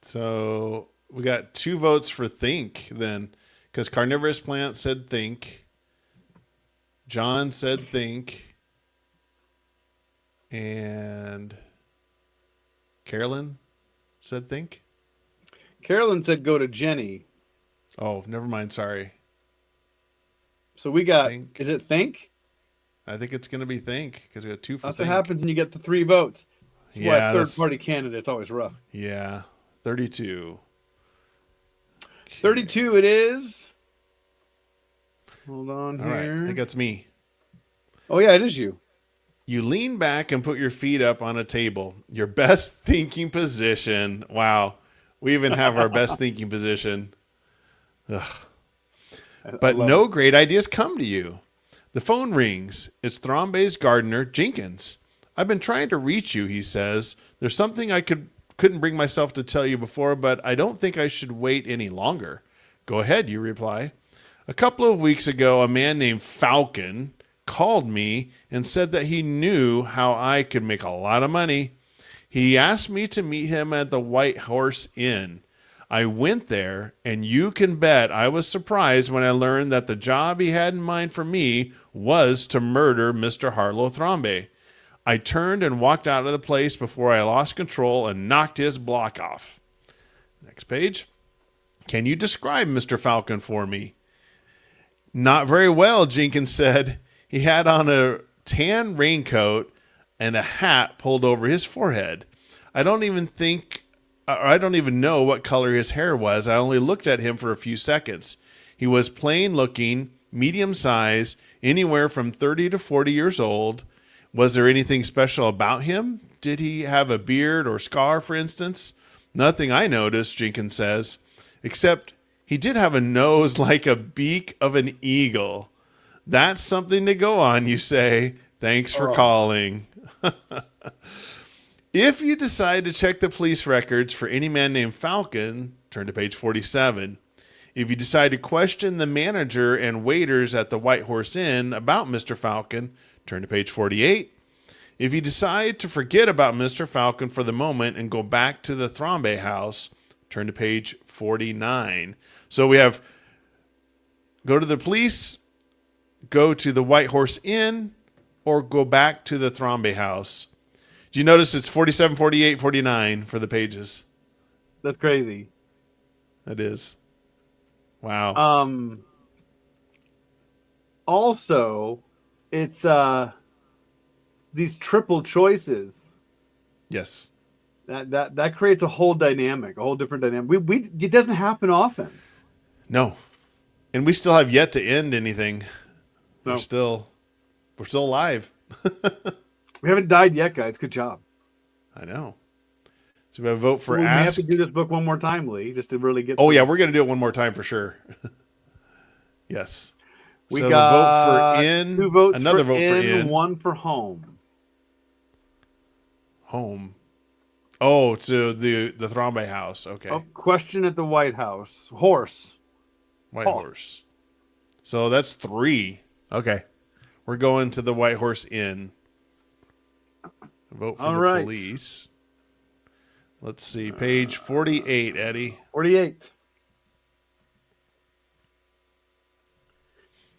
So we got 2 votes for Think then, because Carnivorous Plant said Think. John said Think. And Carolyn said Think. Carolyn said go to Jenny. Oh, never mind. Sorry. So we got, Think. Is it Think? I think it's going to be Think because we got 2 for That's Think. what happens when you get the 3 votes. That's why third-party candidate's always rough. Yeah. 32. Okay. 32 it is. Hold on All here. right. I think that's me. Oh, yeah, it is you. You lean back and put your feet up on a table. Your best thinking position. Wow. We even have our best thinking position. Ugh. But no great ideas come to you. The phone rings. It's Thrombey's gardener, Jenkins. I've been trying to reach you, he says. There's something I couldn't bring myself to tell you before, but I don't think I should wait any longer. Go ahead, you reply. A couple of weeks ago, a man named Falcon called me and said that he knew how I could make a lot of money. He asked me to meet him at the White Horse Inn. I went there, and you can bet I was surprised when I learned that the job he had in mind for me was to murder Mr. Harlow Thrombey. I turned and walked out of the place before I lost control and knocked his block off. Next page. Can you describe Mr. Falcon for me? Not very well, Jenkins said. He had on a tan raincoat and a hat pulled over his forehead. I don't even know what color his hair was. I only looked at him for a few seconds. He was plain looking, medium size, anywhere from 30 to 40 years old. Was there anything special about him? Did he have a beard or scar, for instance? Nothing I noticed, Jenkins says, except he did have a nose like a beak of an eagle. That's something to go on, you say. Thanks for calling. If you decide to check the police records for any man named Falcon, turn to page 47. If you decide to question the manager and waiters at the White Horse Inn about Mr. Falcon, turn to page 48. If you decide to forget about Mr. Falcon for the moment and go back to the Thrombey house, turn to page 49. So we have go to the police, go to the White Horse Inn, or go back to the Thrombey house. Do you notice it's 47, 48, 49 for the pages? That's crazy. That is. Wow. Also, it's these triple choices. Yes. That creates a whole dynamic, a whole different dynamic. It doesn't happen often. No. And we still have yet to end anything. No. We're still alive. We haven't died yet, guys. Good job. I know. So we have a vote for We ask. have to do this book one more time, Lee, just to really get. Oh yeah, we're gonna do it one more time for sure. Yes. We So a vote for got in, 2 votes another for vote for in. 1 for home. Home. Oh, to the Thrombe house. Okay. Oh, question at the White House. Horse. White Horse. So that's 3. Okay. We're going to the White Horse Inn. Vote for All the right. police. Let's see. Page 48, Eddie. 48.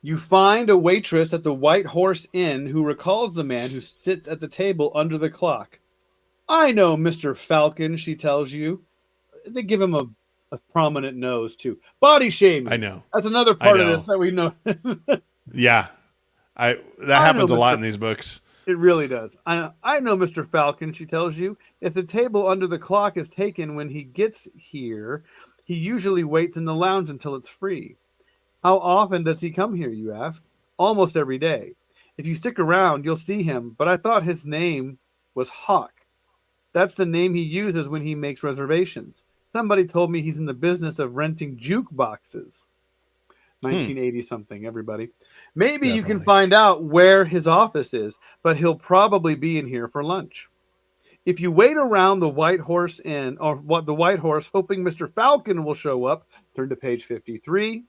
You find a waitress at the White Horse Inn who recalls the man who sits at the table under the clock. I know Mr. Falcon, she tells you. They give him a prominent nose, too. Body shaming. I know. That's another part of this that we know. Yeah. That happens a lot in these books. It really does. I know Mr. Falcon, she tells you. If the table under the clock is taken when he gets here, he usually waits in the lounge until it's free. How often does he come here, you ask? Almost every day. If you stick around, you'll see him, but I thought his name was Hawk. That's the name he uses when he makes reservations. Somebody told me he's in the business of renting jukeboxes. 1980 something, everybody. Maybe you can find out where his office is, but he'll probably be in here for lunch. If you wait around the White Horse Inn, or what the White Horse, hoping Mr. Falcon will show up, turn to page 53.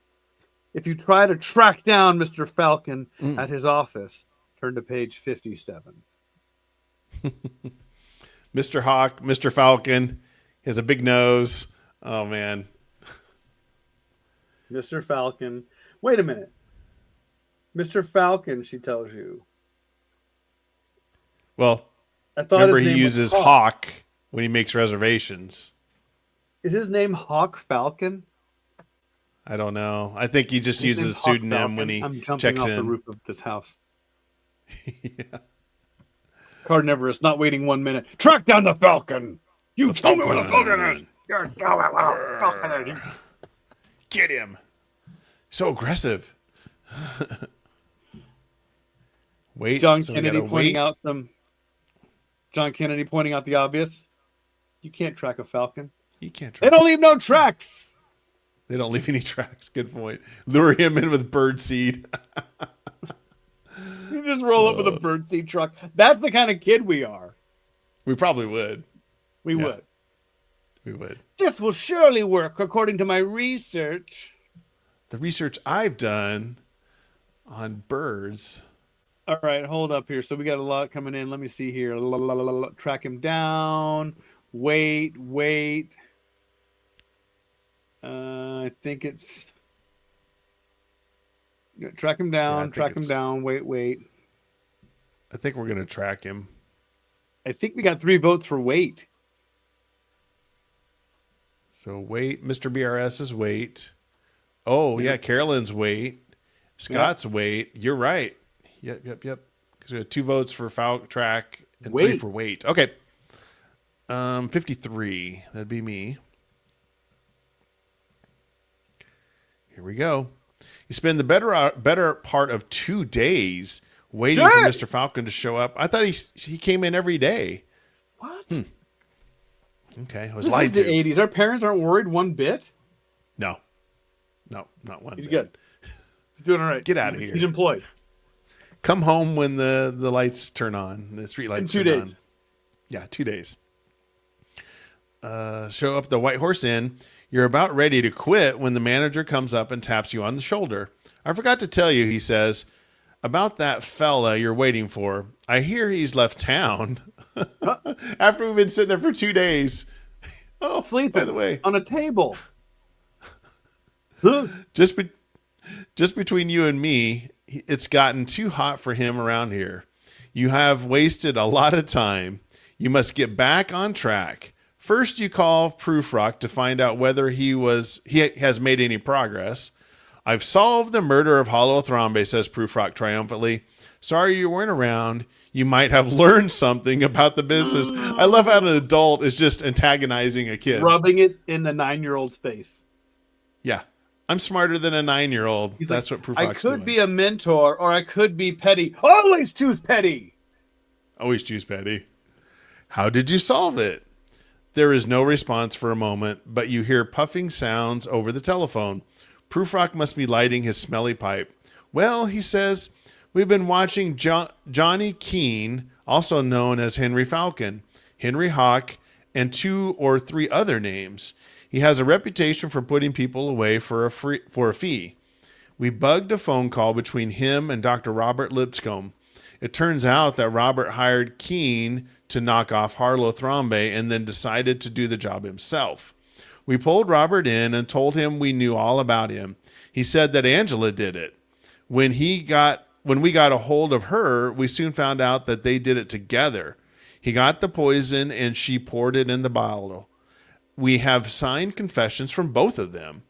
If you try to track down Mr. Falcon at his office, turn to page 57. Mr. Hawk, Mr. Falcon, he has a big nose. Oh, man. Mr. Falcon. Wait a minute. Mr. Falcon, she tells you. Well, I thought remember his name he uses was Hawk when he makes reservations. Is his name Hawk Falcon? I don't know. I think he just uses a pseudonym when he I'm jumping checks off in. the roof of this house. Yeah. Carnivorous, not waiting 1 minute. Track down the Falcon! You tell me where the Falcon is! You're Falcon is. Get him! So aggressive. Wait. John so Kennedy pointing out the obvious. You can't track a Falcon. You can't track. They don't leave no tracks. They don't leave any tracks. Good point. Lure him in with birdseed. You just roll up with a birdseed truck. That's the kind of kid we are. We probably would. We would. We would. This will surely work according to my research. The research I've done on birds. All right, hold up here. So we got a lot coming in. Let me see here. Track him down. Wait. I think it's track him down. Track him down. Wait. I think we're gonna track him. I think we got 3 votes for wait. So wait, Mr. BRS is wait. Oh yeah, Carolyn's wait. Scott's wait. You're right. Yep. Because we had 2 votes for track and 3 for wait. Okay. 53. That'd be me. Here we go. You spend the better part of 2 days waiting for Mr. Falcon to show up. I thought he came in every day. What? Okay, I was This lied is to. the 80s. Our parents aren't worried one bit. No, not one. He's bit. good. He's doing all right. Get out of here. He's employed. Come home when the lights turn on. The street lights in 2 days. On. Yeah, 2 days. Show up at the White Horse Inn. You're about ready to quit when the manager comes up and taps you on the shoulder. I forgot to tell you, he says, about that fella you're waiting for. I hear he's left town. After we've been sitting there for 2 days. Oh, sleeping by the way, on a table. just between you and me, it's gotten too hot for him around here. You have wasted a lot of time. You must get back on track. First, you call Prufrock to find out whether he has made any progress. I've solved the murder of Hollow Thrombe, says Prufrock triumphantly. Sorry you weren't around. You might have learned something about the business. I love how an adult is just antagonizing a kid. Rubbing it in the 9-year-old's face. Yeah. I'm smarter than a 9-year-old. That's what Prufrock's doing. I could be a mentor or I could be petty. Always choose petty. Always choose petty. How did you solve it? There is no response for a moment, but you hear puffing sounds over the telephone. Prufrock must be lighting his smelly pipe. Well, he says, we've been watching Johnny Keene, also known as Henry Falcon, Henry Hawk, and 2 or 3 other names. He has a reputation for putting people away for a fee. We bugged a phone call between him and Dr. Robert Lipscomb. It turns out that Robert hired Keene to knock off Harlow Thrombey and then decided to do the job himself. We pulled Robert in and told him we knew all about him. He said that Angela did it. When we got a hold of her, we soon found out that they did it together. He got the poison and she poured it in the bottle. We have signed confessions from both of them.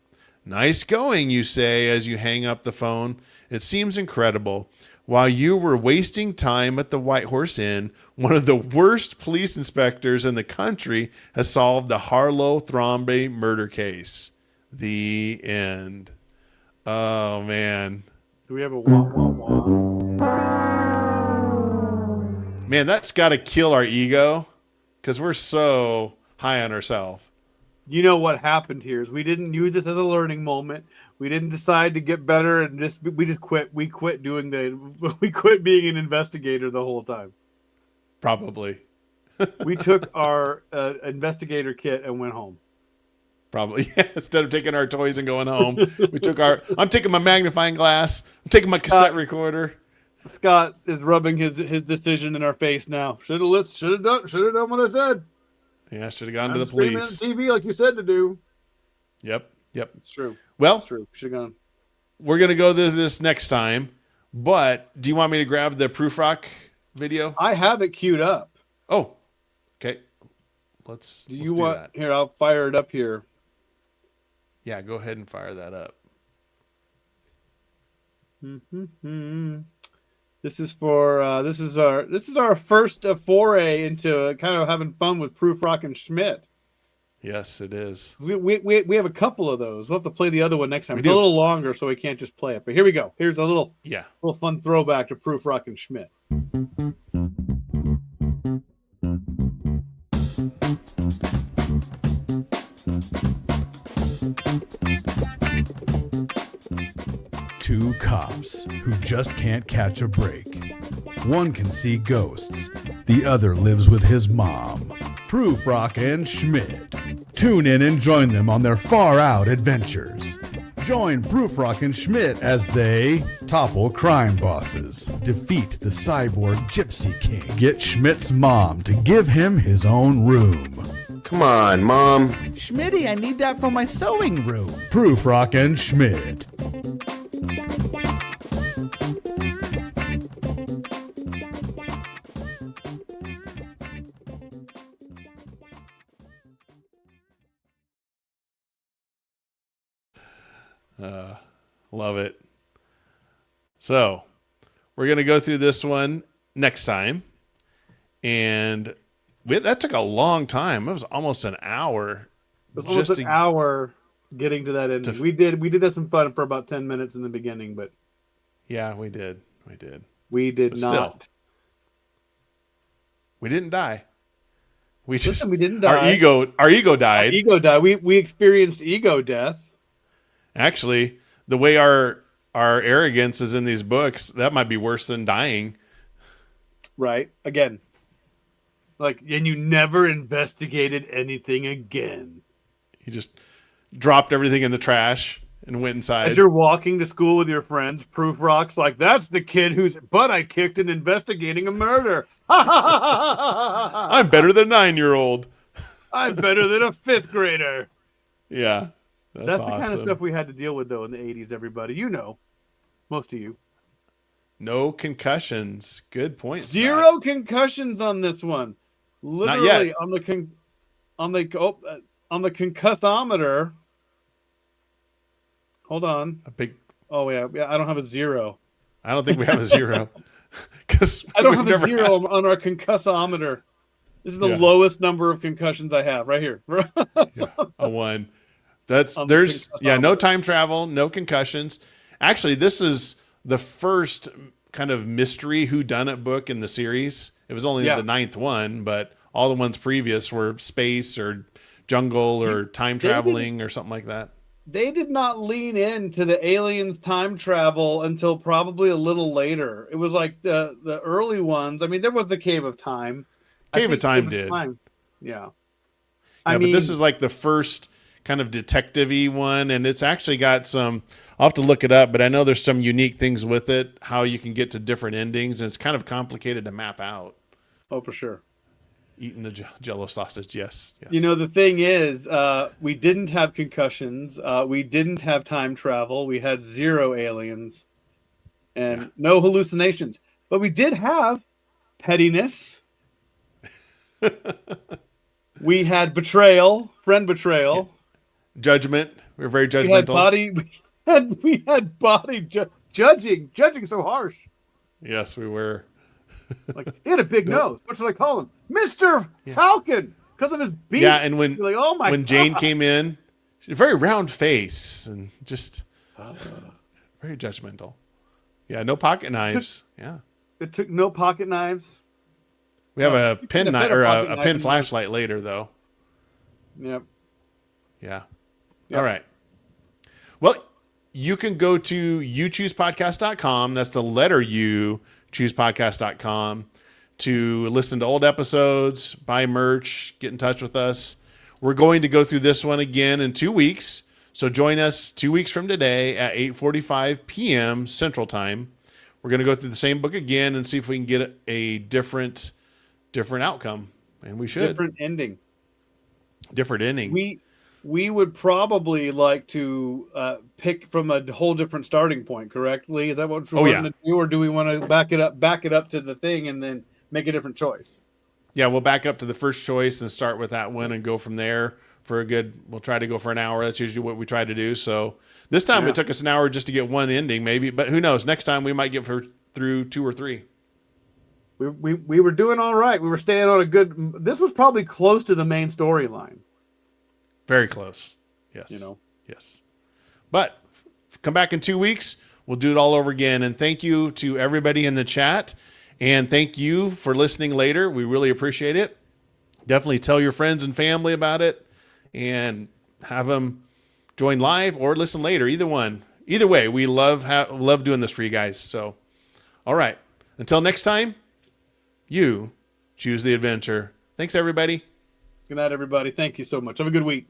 Nice going, you say as you hang up the phone. It seems incredible. While you were wasting time at the White Horse Inn, one of the worst police inspectors in the country has solved the Harlow Thrombey murder case. The end. Oh, man. Do we have a wah, wah, wah? Man, that's got to kill our ego because we're so high on ourselves. You know what happened here is we didn't use this as a learning moment. We didn't decide to get better and we just quit. We quit we quit being an investigator the whole time. Probably. We took our investigator kit and went home. Probably. Yeah, instead of taking our toys and going home, I'm taking my magnifying glass. I'm taking my cassette recorder. Scott is rubbing his decision in our face now. Should have done what I said. Yeah, should have gone to the police. On TV like you said to do. Yep. It's true. Well, it's true. Should have gone. We're gonna go to this next time, but do you want me to grab the Proof Rock video? I have it queued up. Oh, okay. Let's do that. Here, I'll fire it up here. Yeah, go ahead and fire that up. This is for this is our first foray into kind of having fun with Proof Rock and Schmidt. Yes, it is. We have a couple of those. We'll have to play the other one next time. It's a little longer, so we can't just play it. But here we go. Here's a little fun throwback to Proof Rock and Schmidt. Two cops who just can't catch a break. One can see ghosts. The other lives with his mom. Proof Rock and Schmidt. Tune in and join them on their far-out adventures. Join Proof Rock and Schmidt as they topple crime bosses, defeat the cyborg Gypsy King, get Schmidt's mom to give him his own room. Come on, Mom. Schmitty, I need that for my sewing room. Proof Rock and Schmidt. Love it. So we're going to go through this one next time. And that took a long time. It was almost an hour. It was almost an hour getting to that ending. We did have some fun for about 10 minutes in the beginning, but yeah, we did. We did but not. Still, we didn't die. We didn't die. Our ego died. Our ego died. We experienced ego death. Actually, the way our arrogance is in these books, that might be worse than dying. Right. Again. And you never investigated anything again. You just dropped everything in the trash and went inside. As you're walking to school with your friends, Proof Rock's like, that's the kid whose butt I kicked in investigating a murder. I'm better than a 9-year-old. I'm better than a 5th grader. Yeah. That's the kind of stuff we had to deal with, though, in the 80s, everybody. You know. Most of you. No concussions. Good point, Scott. 0 concussions on this one. Literally, not yet. on the concussometer. Hold on. A big. Oh, yeah. I don't have a 0. I don't think we have a 0. Because I don't have a 0 on our concussometer. This is the lowest number of concussions I have right here. A 1. There's no time travel, no concussions. Actually, this is the first kind of mystery whodunit book in the series. It was only the 9th one, but all the ones previous were space or jungle or time traveling or something like that. they did not lean into the aliens time travel until probably a little later. It was like the early ones. I mean, there was the Cave of Time. Cave of Time did. Yeah. Yeah, but this is like the first kind of detective-y one, and it's actually got some. I'll have to look it up, but I know there's some unique things with it. How you can get to different endings, and it's kind of complicated to map out. Oh, for sure. Eating the Jello sausage, yes. You know, the thing is, we didn't have concussions. We didn't have time travel. We had 0 aliens and no hallucinations. But we did have pettiness. We had betrayal, friend betrayal. Judgment. We were very judgmental. We had body judging so harsh. Yes, we were. Like, he had a big nose. What should I call him? Mr. Falcon, because of his beak. Yeah, and when like, oh my when God. Jane came in, she had a very round face and just very judgmental. Yeah, no pocket knives. Yeah, It took no pocket knives. we have a pen could have knife put a or pocket a knife pen in flashlight later, though. Yep. Yeah. Yep. All right. Well, you can go to uchoosepodcast.com. That's the letter U, choosepodcast.com, to listen to old episodes, buy merch, get in touch with us. We're going to go through this one again in 2 weeks. So join us 2 weeks from today at 8:45 p.m. Central Time. We're going to go through the same book again and see if we can get a different outcome. And we should. Different ending. Different ending. We would probably like to pick from a whole different starting point, correctly? Is that what we're going to do, or do we want to back it up to the thing and then make a different choice? Yeah, we'll back up to the first choice and start with that one and go from there for we'll try to go for an hour. That's usually what we try to do. So this time it took us an hour just to get one ending maybe, but who knows? Next time we might get through 2 or 3. We were doing all right. We were staying on a good, this was probably close to the main storyline. Very close. Yes. Yes. But come back in 2 weeks. We'll do it all over again. And thank you to everybody in the chat. And thank you for listening later. We really appreciate it. Definitely tell your friends and family about it and have them join live or listen later. Either one. Either way, we love doing this for you guys. So, all right. Until next time, you choose the adventure. Thanks, everybody. Good night, everybody. Thank you so much. Have a good week.